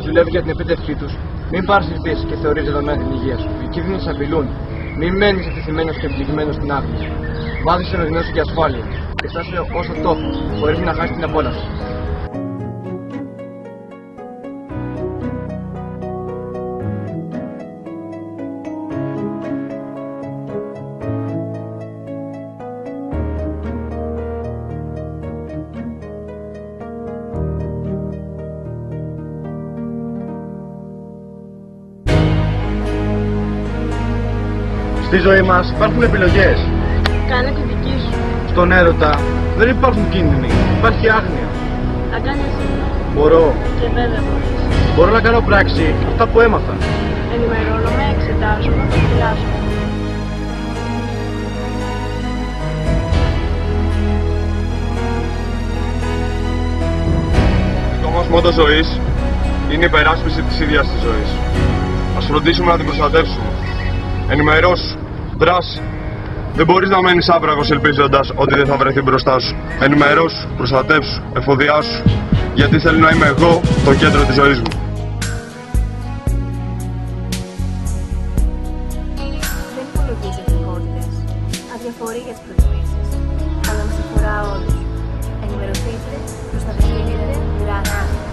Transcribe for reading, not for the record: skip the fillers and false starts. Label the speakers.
Speaker 1: δουλεύει για την επίτευξή τους, μην παρασυρθείς και θεωρείς δεδομένα την υγεία σου. Οι κίνδυνοι σε απειλούν. Μην μένεις ευτεθειμένος και πληγμένος στην άγνοια. Βάζεις στον οδυνό σου και ασφάλεια και στάσου όσο τόφο, χωρίς να χάσεις την απόλαυση.
Speaker 2: Στη ζωή μας υπάρχουν επιλογές.
Speaker 3: Κάνε τη δική σου.
Speaker 2: Στον έρωτα δεν υπάρχουν κίνδυνοι, υπάρχει άγνοια.
Speaker 3: Αν κάνεις εσύ.
Speaker 2: Μπορώ.
Speaker 3: Και βέβαια μπορείς.
Speaker 2: Μπορώ να κάνω πράξη αυτά που έμαθα.
Speaker 3: Ενημερώνομαι, εξετάζομαι, φυλάσσομαι.
Speaker 4: Το μας μότο ζωής είναι η υπεράσπιση της ίδιας της ζωής. Ας φροντίσουμε να την προστατεύσουμε. Ενημερώσου, δράση. Δεν μπορείς να μένεις άπραγος ελπίζοντας ότι δεν θα βρεθεί μπροστά σου. Ενημερώσου, προστατεύσου, εφοδιάσου. Γιατί θέλω να είμαι εγώ το κέντρο της ζωής μου.
Speaker 3: Δεν υπολογίζει εθνικότητες, αδιαφορεί για τις προτιμήσεις, αλλά μας αφορά όλους. Ενημερωθείτε, προστατευτείτε, δράσετε.